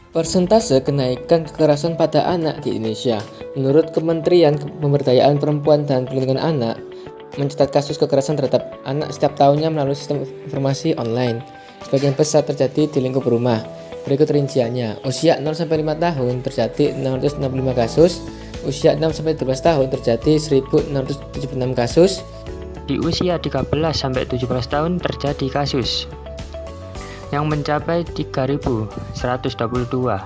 Persentase kenaikan kekerasan pada anak di Indonesia. Menurut Kementerian Pemberdayaan Perempuan dan Perlindungan Anak, mencatat kasus kekerasan terhadap anak setiap tahunnya melalui sistem informasi online. Sebagian besar terjadi di lingkup rumah. Berikut rinciannya. Usia 0-5 tahun terjadi 665 kasus, usia 6-12 tahun terjadi 1676 kasus. Di usia 13-17 tahun terjadi kasus yang mencapai 3.122.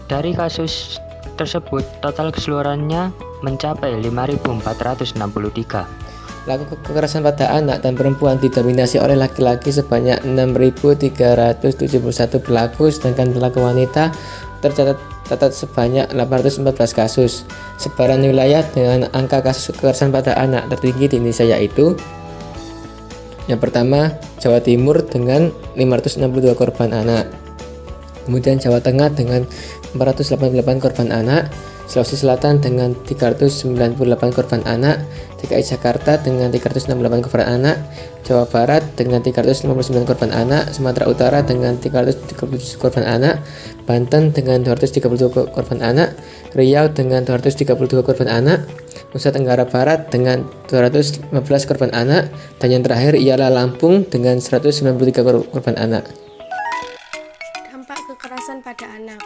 Dari kasus tersebut, total keseluruhannya mencapai 5.463. Pelaku kekerasan pada anak dan perempuan didominasi oleh laki-laki sebanyak 6.371 pelaku, sedangkan pelaku wanita tercatat sebanyak 814 kasus. Sebaran wilayah dengan angka kasus kekerasan pada anak tertinggi di Indonesia yaitu: yang pertama, Jawa Timur dengan 562 korban anak. Kemudian Jawa Tengah dengan 488 korban anak, Sulawesi Selatan dengan 398 korban anak, DKI Jakarta dengan 368 korban anak, Jawa Barat dengan 359 korban anak, Sumatera Utara dengan 337 korban anak, Banten dengan 232 korban anak, Riau dengan 232 korban anak, Nusa Tenggara Barat dengan 215 korban anak, dan yang terakhir ialah Lampung dengan 193 korban anak. Dampak kekerasan pada anak.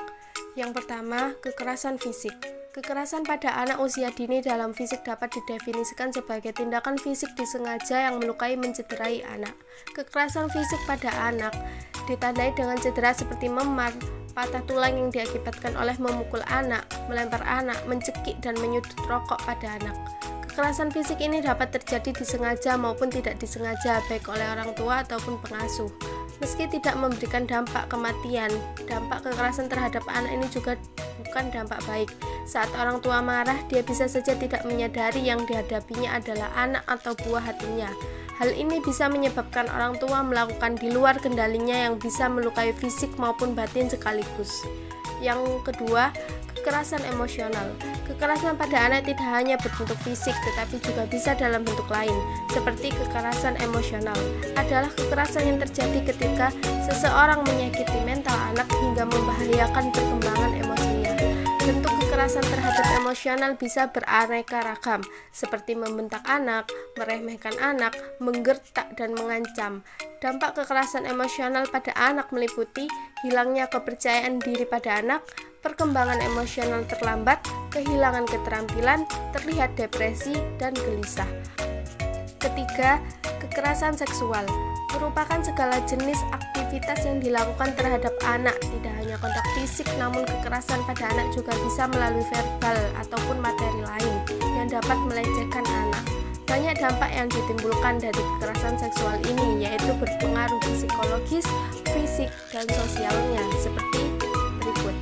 Yang pertama, kekerasan fisik. Kekerasan pada anak usia dini dalam fisik dapat didefinisikan sebagai tindakan fisik disengaja yang melukai mencederai anak. Kekerasan fisik pada anak ditandai dengan cedera seperti memar, patah tulang yang diakibatkan oleh memukul anak, melempar anak, mencekik dan menyudut rokok pada anak. Kekerasan fisik ini dapat terjadi disengaja maupun tidak disengaja, baik oleh orang tua ataupun pengasuh. Meski tidak memberikan dampak kematian, dampak kekerasan terhadap anak ini juga bukan dampak baik. Saat orang tua marah, dia bisa saja tidak menyadari yang dihadapinya adalah anak atau buah hatinya. Hal ini bisa menyebabkan orang tua melakukan di luar kendalinya yang bisa melukai fisik maupun batin sekaligus. Yang kedua, kekerasan emosional. Kekerasan pada anak tidak hanya berbentuk fisik, tetapi juga bisa dalam bentuk lain, seperti kekerasan emosional. Adalah kekerasan yang terjadi ketika seseorang menyakiti mental anak hingga membahayakan perkembangan emosinya. Bentuk kekerasan terhadap emosional bisa beraneka ragam, seperti membentak anak, meremehkan anak, menggertak, dan mengancam. Dampak kekerasan emosional pada anak meliputi hilangnya kepercayaan diri pada anak, perkembangan emosional terlambat, kehilangan keterampilan, terlihat depresi, dan gelisah. Ketiga, kekerasan seksual merupakan segala jenis aktivitas yang dilakukan terhadap anak, tidak hanya kontak fisik, namun kekerasan pada anak juga bisa melalui verbal ataupun materi lain yang dapat melecehkan anak. Banyak dampak yang ditimbulkan dari kekerasan seksual ini, yaitu berpengaruh psikologis, fisik, dan sosialnya, seperti berikut.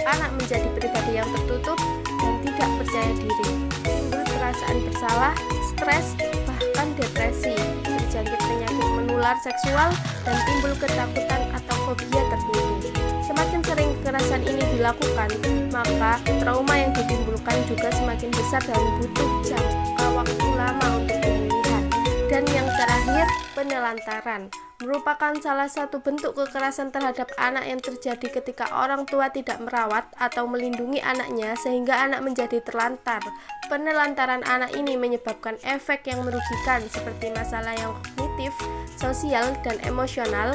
Anak menjadi pribadi yang tertutup dan tidak percaya diri, timbul perasaan bersalah, stres, bahkan depresi, terjangkit penyakit menular seksual, dan timbul ketakutan atau fobia tertentu. Semakin sering kekerasan ini dilakukan, maka trauma yang ditimbulkan juga semakin besar dan butuh jangka waktu lama untuk pemulihan. Dan yang terakhir, penelantaran merupakan salah satu bentuk kekerasan terhadap anak yang terjadi ketika orang tua tidak merawat atau melindungi anaknya sehingga anak menjadi terlantar. Penelantaran anak ini menyebabkan efek yang merugikan seperti masalah yang kognitif, sosial, dan emosional.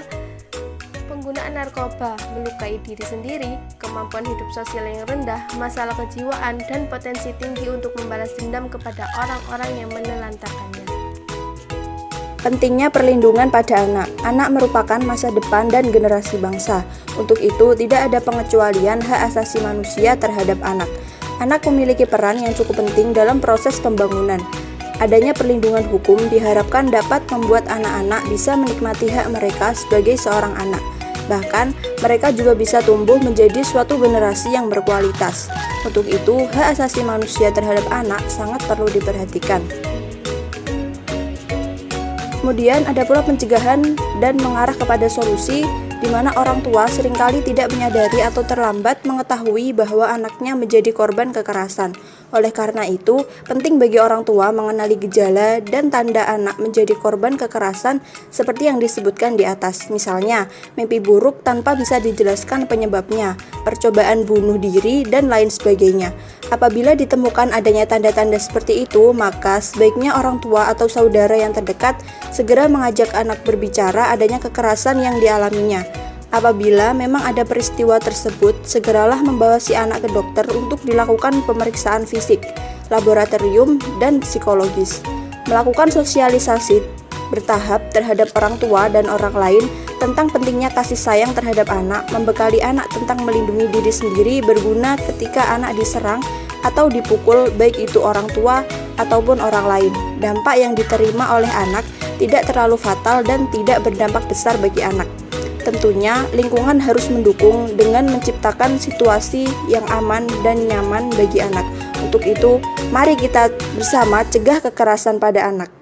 Penggunaan narkoba, melukai diri sendiri, kemampuan hidup sosial yang rendah, masalah kejiwaan, dan potensi tinggi untuk membalas dendam kepada orang-orang yang menelantarkannya. Pentingnya perlindungan pada anak. Anak merupakan masa depan dan generasi bangsa. Untuk itu, tidak ada pengecualian hak asasi manusia terhadap anak. Anak memiliki peran yang cukup penting dalam proses pembangunan. Adanya perlindungan hukum diharapkan dapat membuat anak-anak bisa menikmati hak mereka sebagai seorang anak. Bahkan, mereka juga bisa tumbuh menjadi suatu generasi yang berkualitas. Untuk itu, hak asasi manusia terhadap anak sangat perlu diperhatikan. Kemudian ada pula pencegahan dan mengarah kepada solusi di mana orang tua seringkali tidak menyadari atau terlambat mengetahui bahwa anaknya menjadi korban kekerasan. Oleh karena itu, penting bagi orang tua mengenali gejala dan tanda anak menjadi korban kekerasan seperti yang disebutkan di atas. Misalnya, mimpi buruk tanpa bisa dijelaskan penyebabnya, percobaan bunuh diri, dan lain sebagainya. Apabila ditemukan adanya tanda-tanda seperti itu, maka sebaiknya orang tua atau saudara yang terdekat segera mengajak anak berbicara adanya kekerasan yang dialaminya. Apabila memang ada peristiwa tersebut, segeralah membawa si anak ke dokter untuk dilakukan pemeriksaan fisik, laboratorium, dan psikologis. Melakukan sosialisasi bertahap terhadap orang tua dan orang lain tentang pentingnya kasih sayang terhadap anak, membekali anak tentang melindungi diri sendiri berguna ketika anak diserang atau dipukul, baik itu orang tua ataupun orang lain. Dampak yang diterima oleh anak tidak terlalu fatal dan tidak berdampak besar bagi anak. Tentunya, lingkungan harus mendukung dengan menciptakan situasi yang aman dan nyaman bagi anak. Untuk itu, mari kita bersama cegah kekerasan pada anak.